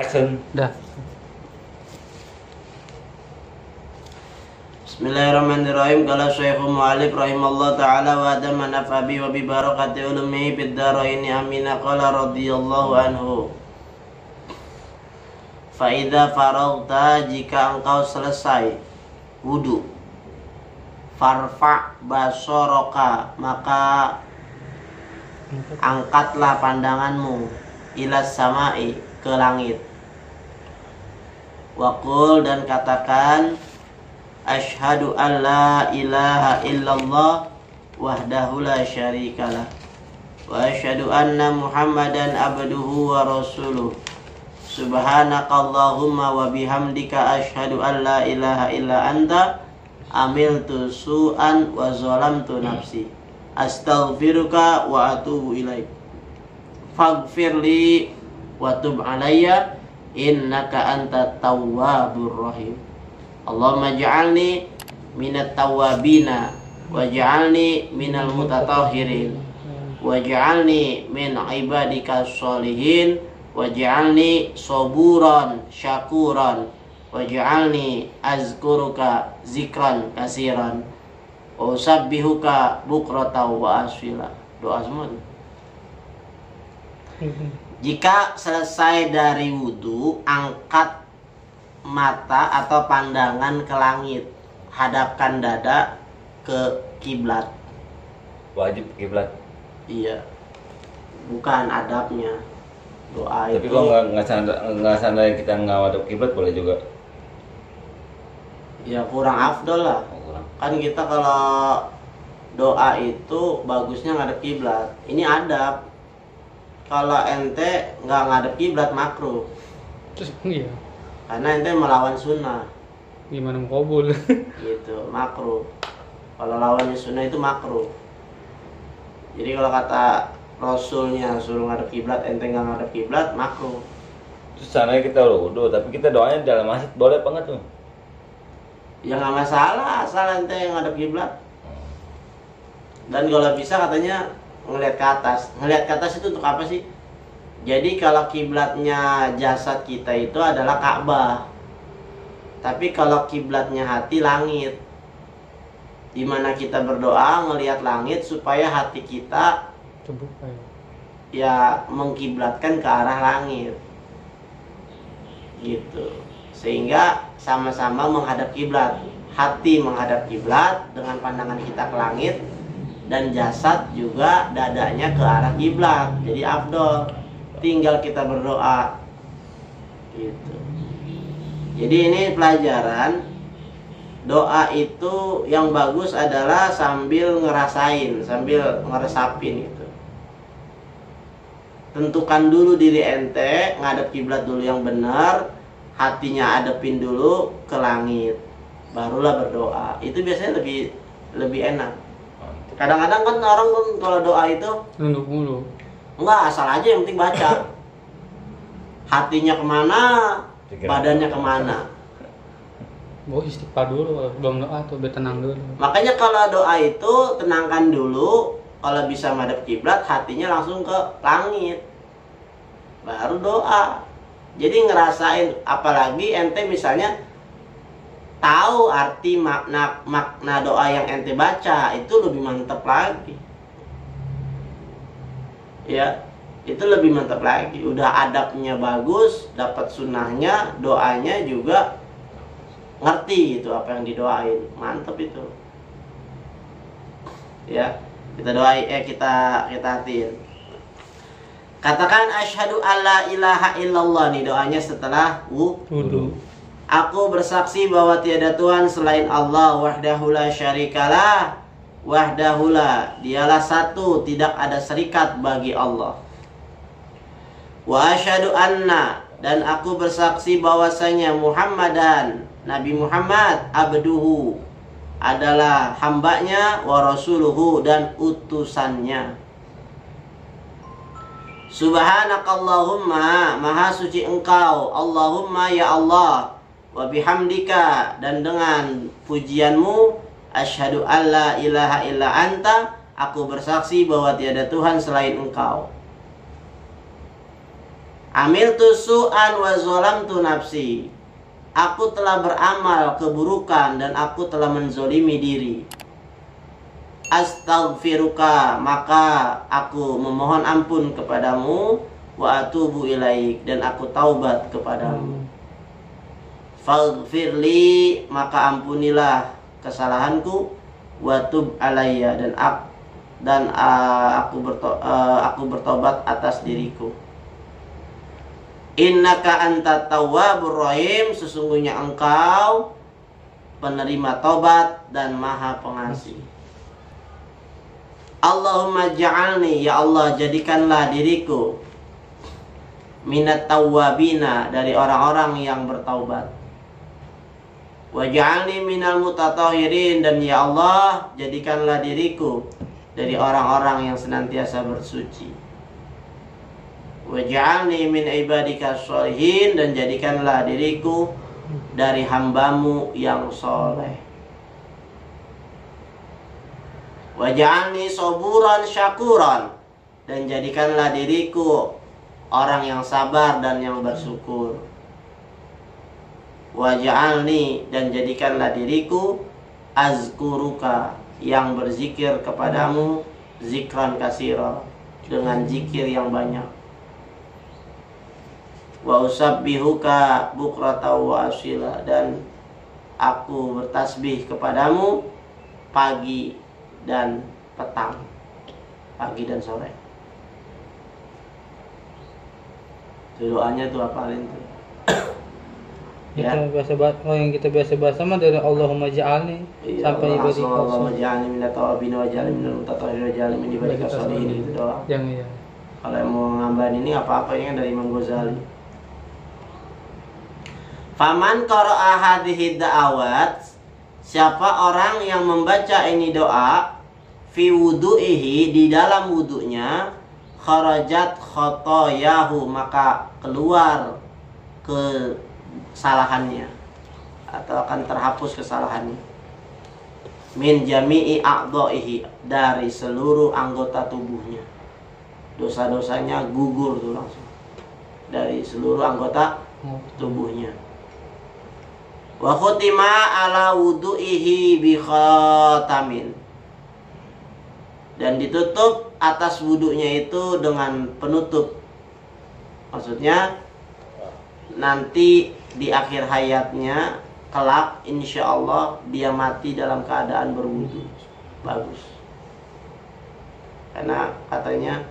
Action. Dah. Bismillahirrahmanirrahim. Qala Syekhul Mu'allif rahimallahu ta'ala wa adama nafabi wa bi barakati ulumihi fid dharaini amina. Qala radhiyallahu anhu, fa idza faraghta, jika engkau selesai wudu, farfa basaraka, maka angkatlah pandanganmu ila samai, ke langit. Waqul, dan katakan, asyhadu an la ilaha illallah wahdahu la syarikalah wa asyhadu anna muhammadan abduhu wa rasuluh. Subhanakallahumma wa bihamdika asyhadu an la ilaha illa anta amiltu su'an wa zalamtu nafsi astaghfiruka wa atubu ilaik faghfirli wa tub alayya innaka antat tawwabur rahim. Allahumma ja'alni minat tawwabina waj'alni minal mutatahhirin waj'alni min ibadika sholihin waj'alni saburan syakuran waj'alni azkuruka zikran kasiran wa usabbihuka bukratan wa asfila. Doa semua. Jika selesai dari wudu, angkat mata atau pandangan ke langit, hadapkan dada ke kiblat. Wajib kiblat. Iya, bukan adabnya. Doa Tapi itu. kalau nggak sandain kita nggak wadap kiblat boleh juga. Ya kurang afdol lah. Oh, kurang. Kan kita kalau doa itu bagusnya ngadep kiblat. Ini adab. Kalau ente nggak ngadep kiblat makruh. Terus iya. Karena ente melawan sunnah. Gimana mau kabul? Gitu, makruh. Kalau lawannya sunnah itu makruh. Jadi kalau kata Rasulnya suruh ngadep kiblat, ente nggak ngadep kiblat, makruh. Terus sananya kita wudu, tapi kita doanya di dalam masjid boleh apa nggak tuh? Ya nggak masalah, asal ente ngadep kiblat. Dan kalau bisa katanya ngelihat ke atas. Ngelihat ke atas itu untuk apa sih? Jadi kalau kiblatnya jasad kita itu adalah Ka'bah. Tapi kalau kiblatnya hati, langit. Dimana kita berdoa ngelihat langit supaya hati kita Terbuka ya. ya mengkiblatkan ke arah langit. Gitu. Sehingga sama-sama menghadap kiblat. Hati menghadap kiblat dengan pandangan kita ke langit, dan jasad juga dadanya ke arah kiblat. Jadi afdol. Tinggal kita berdoa. Gitu. Jadi ini pelajaran. Doa itu yang bagus adalah sambil ngerasain, sambil ngeresapin gitu. Tentukan dulu diri ente, ngadep kiblat dulu yang benar, hatinya adepin dulu ke langit. Barulah berdoa. Itu biasanya lebih enak. Kadang-kadang kan orang kan kalau doa itu Nunduk mulu. enggak, asal aja yang penting baca. Hatinya kemana, badannya kemana. Bawa istighfar dulu kalau belum doa tuh biar tenang dulu. Makanya kalau doa itu tenangkan dulu. Kalau bisa madhab kiblat, hatinya langsung ke langit. Baru doa. Jadi ngerasain, apalagi ente misalnya tahu arti makna doa yang ente baca, itu lebih mantap lagi. Ya, itu lebih mantap lagi. Udah adabnya bagus, dapat sunnahnya, doanya juga ngerti itu apa yang didoain. Mantap itu. Ya, kita doain, kita hatiin. Katakan asyhadu alla ilaha illallah, nih doanya setelah Wudu. Aku bersaksi bahwa tiada Tuhan selain Allah, wahdahu la syarikalah, wahdahu la, dialah satu, tidak ada serikat bagi Allah. Wa asyhadu anna, dan aku bersaksi bahwasanya Muhammadan, Nabi Muhammad, abduhu, adalah hambanya, wa rasuluhu, dan utusannya. Subhanakallahumma, maha suci engkau, Allahumma ya Allah, wa bihamdika, dan dengan pujianmu, asyhadu alla ilaha illa anta, aku bersaksi bahwa tiada Tuhan selain engkau. Amiltu su'an wa zalamtu nafsi. Aku telah beramal keburukan dan aku telah menzolimi diri. Astaghfiruka, maka aku memohon ampun kepadamu. Wa atubu ilaik, dan aku taubat kepadamu. Faghfirli, maka ampunilah kesalahanku. Wa tub alayya, dan aku bertobat atas diriku. Innaka anta tawwabur rahim, sesungguhnya engkau penerima tobat dan maha pengasih. Allahumma ja'alni, ya Allah jadikanlah diriku minat tawwabina, dari orang-orang yang bertaubat. Waj'alni minal mutatahhirin, dan ya Allah jadikanlah diriku dari orang-orang yang senantiasa bersuci. Waj'alni min ibadika sholihin, dan jadikanlah diriku dari hambamu yang soleh. Waj'alni saburan syakuran, dan jadikanlah diriku orang yang sabar dan yang bersyukur. Waj'alni, dan jadikanlah diriku azkuruka, yang berzikir kepadamu zikran kasira, dengan zikir yang banyak. Wa usabbihuka bukrata wa asila, dan aku bertasbih kepadamu pagi dan petang, pagi dan sore. Itu doanya tuh apalin tuh. Ya. Yang kita biasa bahasa mah dari Allahumma ja'alni sampai ibadika Allahumma ja'alni minat tawabin wa ja'alni minal mutatahhirin wa ja'alni min ibadika sholihin, itu doa. Yang iya. Kalau yang mau ngambahin ini apa-apa ini kan dari Imam Ghazali. Faman qara'a hadhihi da'awat, siapa orang yang membaca ini doa fi wudu'ihi, di dalam wudunya, kharajat khotoyahu, maka keluar kesalahannya atau akan terhapus kesalahannya. Min jami'i a'dha'ihi, dari seluruh anggota tubuhnya. Dosa-dosanya gugur tuh langsung dari seluruh anggota tubuhnya. Wa khutima ala wudu'ihi bi khatamin, dan ditutup atas wudunya itu dengan penutup. Maksudnya nanti di akhir hayatnya kelak insya Allah dia mati dalam keadaan berwudu. Bagus. Karena katanya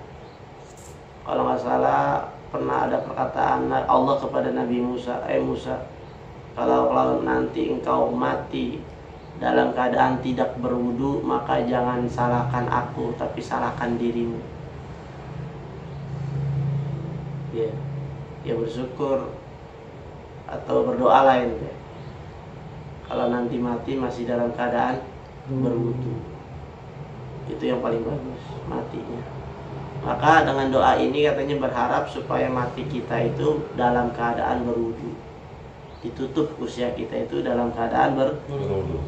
kalau nggak salah pernah ada perkataan Allah kepada Nabi Musa, Musa, kalau nanti engkau mati dalam keadaan tidak berwudu, maka jangan salahkan aku, tapi salahkan dirimu. Ya bersyukur atau berdoa lain ya. Kalau nanti mati masih dalam keadaan berwudu, itu yang paling bagus matinya. Maka dengan doa ini katanya berharap supaya mati kita itu dalam keadaan berwudu, ditutup usia kita itu dalam keadaan berwudu.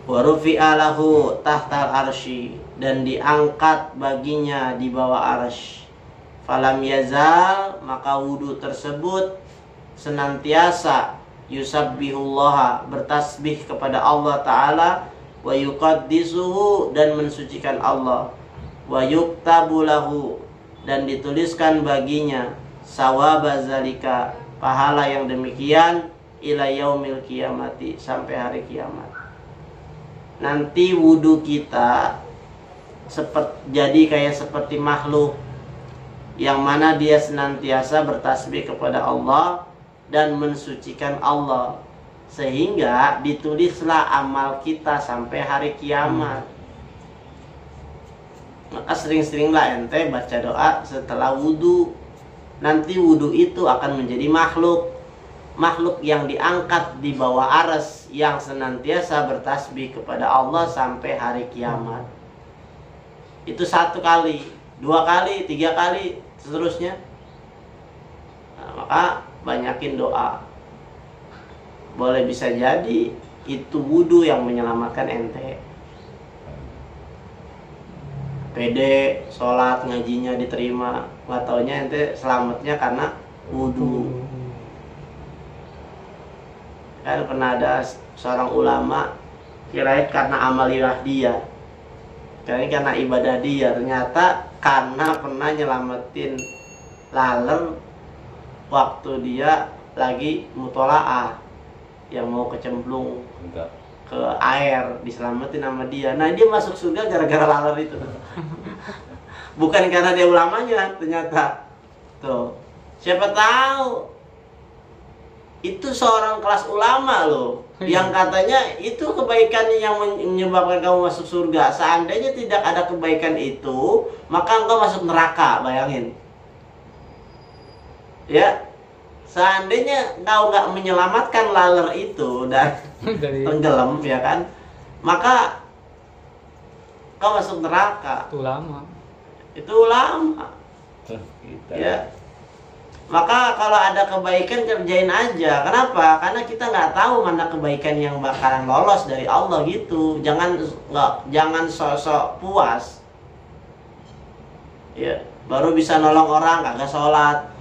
Wa rufi'a lahu tahtal arsy, dan diangkat baginya di bawah arsy. Falam yazal, maka wudu tersebut senantiasa yusabbihullah, bertasbih kepada Allah Ta'ala, wa yuqaddisuhu, dan mensucikan Allah, wa yuktabu lahu, dan dituliskan baginya sawaba zalika, pahala yang demikian, ila yaumil qiyamati, sampai hari kiamat. Nanti wudu kita jadi kayak seperti makhluk yang mana dia senantiasa bertasbih kepada Allah dan mensucikan Allah, sehingga ditulislah amal kita sampai hari kiamat. Maka sering-seringlah ente baca doa setelah wudu. Nanti wudu itu akan menjadi makhluk yang diangkat di bawah arsy, yang senantiasa bertasbih kepada Allah sampai hari kiamat. Itu 1 kali, 2 kali, 3 kali, seterusnya. Nah, maka banyakin doa. Boleh bisa jadi itu wudu yang menyelamatkan ente. pede sholat ngajinya diterima, nggak taunya ente selamatnya karena wudhu. Kan pernah ada seorang ulama kirain karena amalilah dia, kirain karena ibadah dia, ternyata karena pernah nyelamatin laler waktu dia lagi mutolaah yang mau kecemplung ke air, diselamatin sama dia. Nah dia masuk surga gara-gara laler itu. Bukan karena dia ulamanya ternyata. Tuh, siapa tahu itu seorang kelas ulama loh, yang katanya itu kebaikan yang menyebabkan kamu masuk surga. Seandainya tidak ada kebaikan itu, maka engkau masuk neraka. Bayangin ya, seandainya engkau nggak menyelamatkan laler itu dan tenggelam ya kan, maka kau masuk neraka. Itu ulama ya. Maka kalau ada kebaikan kerjain aja. Kenapa? Karena kita nggak tahu mana kebaikan yang bakalan lolos dari Allah gitu. Jangan sok-sok puas. Ya, baru bisa nolong orang kagak sholat.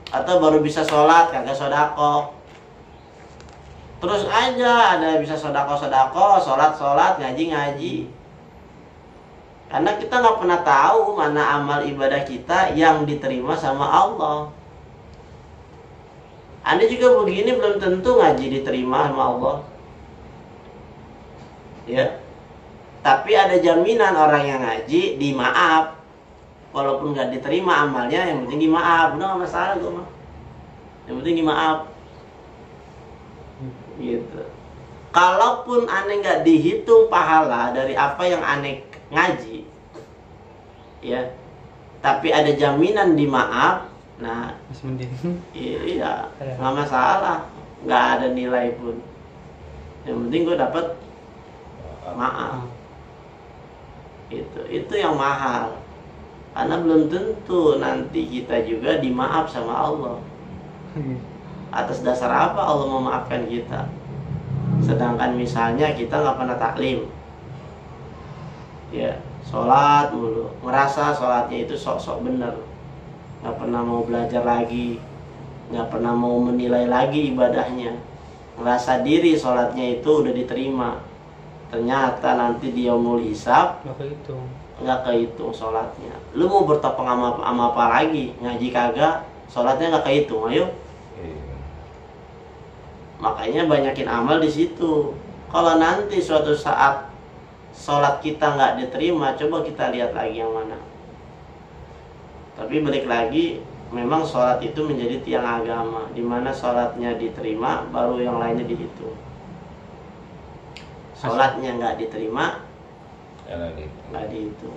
Atau baru bisa sholat kagak sodako. Terus aja ada bisa sodako, sholat, ngaji. Karena kita nggak pernah tahu mana amal ibadah kita yang diterima sama Allah. Anda juga begini belum tentu ngaji diterima sama Allah. Ya. Tapi ada jaminan orang yang ngaji dimaaf. Walaupun nggak diterima amalnya, yang penting dimaaf. Udah nggak masalah gue mah. Yang penting dimaaf. Gitu. Kalaupun aneh nggak dihitung pahala dari apa yang aneh ngaji, ya, tapi ada jaminan dimaaf, nah, iya, nggak masalah, nggak ada nilai pun. Yang penting gue dapat maaf. Itu yang mahal, karena belum tentu nanti kita juga dimaaf sama Allah. Atas dasar apa Allah memaafkan kita? Sedangkan misalnya kita nggak pernah taklim, ya, sholat mulu, ngerasa sholatnya itu sok-sok bener, nggak pernah mau belajar lagi, nggak pernah mau menilai lagi ibadahnya, ngerasa diri sholatnya itu udah diterima. Ternyata nanti di yaumul hisab nggak kehitung sholatnya. Lu mau bertopeng sama apa lagi? Ngaji kagak, sholatnya nggak kehitung. Ayo. Makanya banyakin amal di situ. Kalau nanti suatu saat sholat kita nggak diterima, coba kita lihat lagi yang mana. Tapi balik lagi, memang sholat itu menjadi tiang agama, dimana sholatnya diterima, baru yang lainnya dihitung. Sholatnya nggak diterima, nggak dihitung.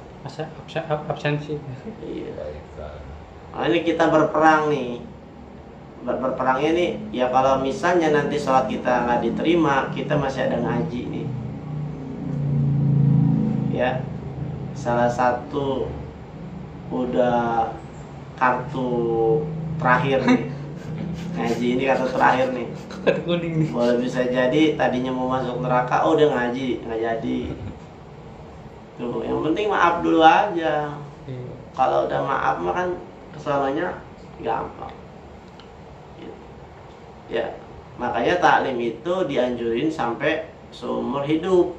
Absensi. Iya. Nah, ini kita berperang nih. Berperangnya nih, ya kalau misalnya nanti sholat kita nggak diterima, kita masih ada ngaji nih. Ya, salah satu udah kartu terakhir nih. Ngaji ini kartu terakhir nih. Kartu kuning nih. Boleh bisa jadi tadinya mau masuk neraka, oh udah ngaji, nggak jadi. Tuh, yang penting maaf dulu aja. Kalau udah maaf mah kan kesananya gampang. Ya, makanya taklim itu dianjurin sampai seumur hidup,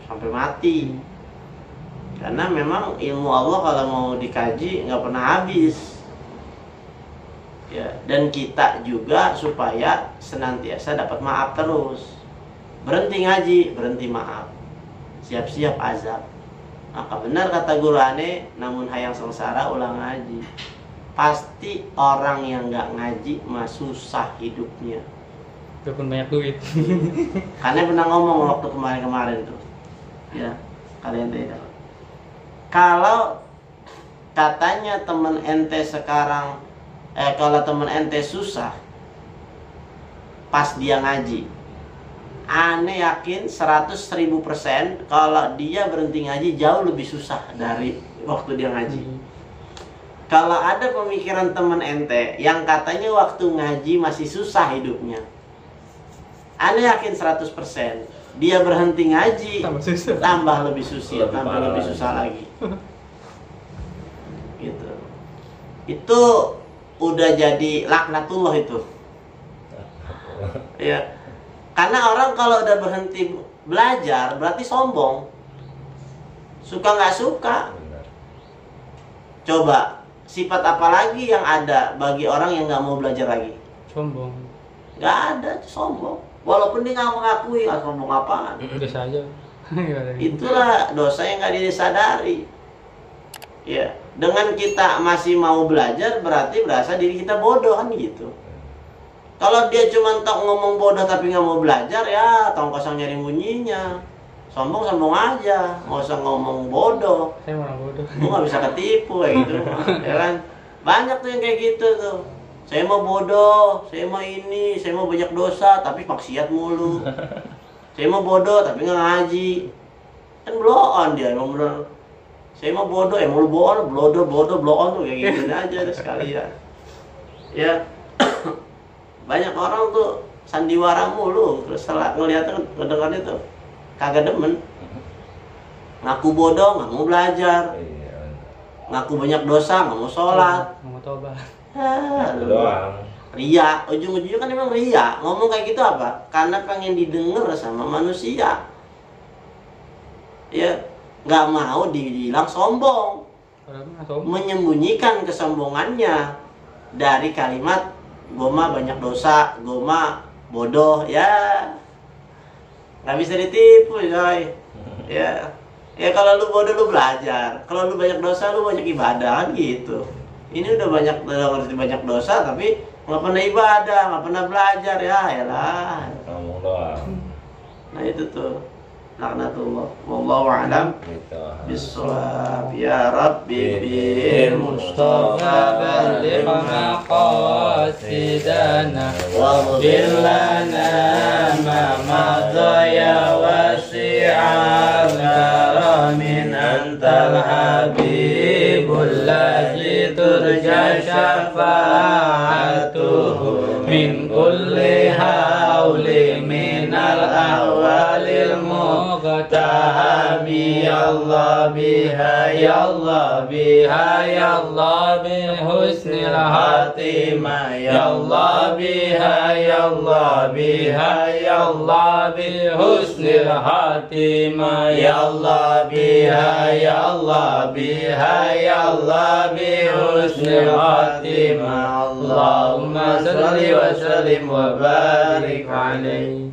sampai mati. Karena memang ilmu Allah kalau mau dikaji nggak pernah habis. Ya, dan kita juga supaya senantiasa dapat maaf terus. Berhenti ngaji, berhenti maaf. Siap-siap azab. Maka benar kata guru aneh, namun hayang sengsara ulang ngaji. Pasti orang yang nggak ngaji mah susah hidupnya. Walaupun banyak duit. Karena pernah ngomong waktu kemarin tuh, ya kalian tidak. Kalau katanya temen ente sekarang, kalau temen ente susah, pas dia ngaji, aneh yakin 100.000% kalau dia berhenti ngaji jauh lebih susah dari waktu dia ngaji. Kalau ada pemikiran teman ente yang katanya waktu ngaji masih susah hidupnya, aneh yakin 100% dia berhenti ngaji, Tambah susah. tambah lebih susah, Lebih tambah parah lebih lagi. susah lagi. Gitu. Itu udah jadi laknatullah itu. Ya. Karena orang kalau udah berhenti belajar berarti sombong. Suka nggak suka. Benar. Coba sifat apa lagi yang ada bagi orang yang nggak mau belajar lagi? Sombong. Nggak ada, sombong. Walaupun dia nggak mengakui, sombong apaan? Biasa aja. Gimana? Itulah dosa yang nggak disadari. Ya, dengan kita masih mau belajar berarti berasa diri kita bodoh kan gitu. Kalau dia cuma tok ngomong bodoh tapi nggak mau belajar, ya tong kosong nyari bunyinya. Sombong aja, nggak usah ngomong bodoh. Saya orang bodoh. Lu nggak bisa ketipu kayak gitu, ya kan? Banyak tuh yang kayak gitu tuh. Saya mau bodoh, saya mau ini, saya mau banyak dosa tapi maksiat mulu. Saya mau bodoh tapi nggak ngaji. Kan blow-on dia, emang bener. Saya mau bodoh, emang lu bohong, blow-on tuh kayak gitu aja deh sekalian. Ya, banyak orang tuh sandiwara mulu, terus setelah ngeliatnya ngedengar itu kagak demen. Ngaku bodoh, nggak mau belajar. Iya. Ngaku banyak dosa, nggak mau sholat. Nggak mau tobat. Itu doang. Ria, ujung-ujungnya kan emang ria. Ngomong kayak gitu apa? Karena pengen didengar sama manusia. Ya, nggak mau dibilang sombong. Orang mah sombong. Menyembunyikan kesombongannya dari kalimat goma banyak dosa, goma bodoh, ya nggak bisa ditipu, coy. Ya, ya kalau lu bodoh lu belajar, kalau lu banyak dosa lu banyak ibadah kan gitu. Ini udah ngerti banyak dosa tapi nggak pernah ibadah, nggak pernah belajar, ya elah. Ngomong doang. Nah itu tuh laknatullah. Wallahu a'lam Gitu. bissawab. Ya Rabbi bil Mustafa balligh maqasidana waghfir lana ma madha ya wasi'al karamin antal habibul ladzi turja syafa'atuhu min kulli hauli minal ahwalil muqtahami ya Allah biha ya Allah biha ya Allah bi husnil hatimah ya Allah biha ya Allah biha ya Allah bi husnil hatimah ya Allah biha ya Allah biha ya Allah bi husnil hatimah Allahumma salli wa sallim wa barik alaihi.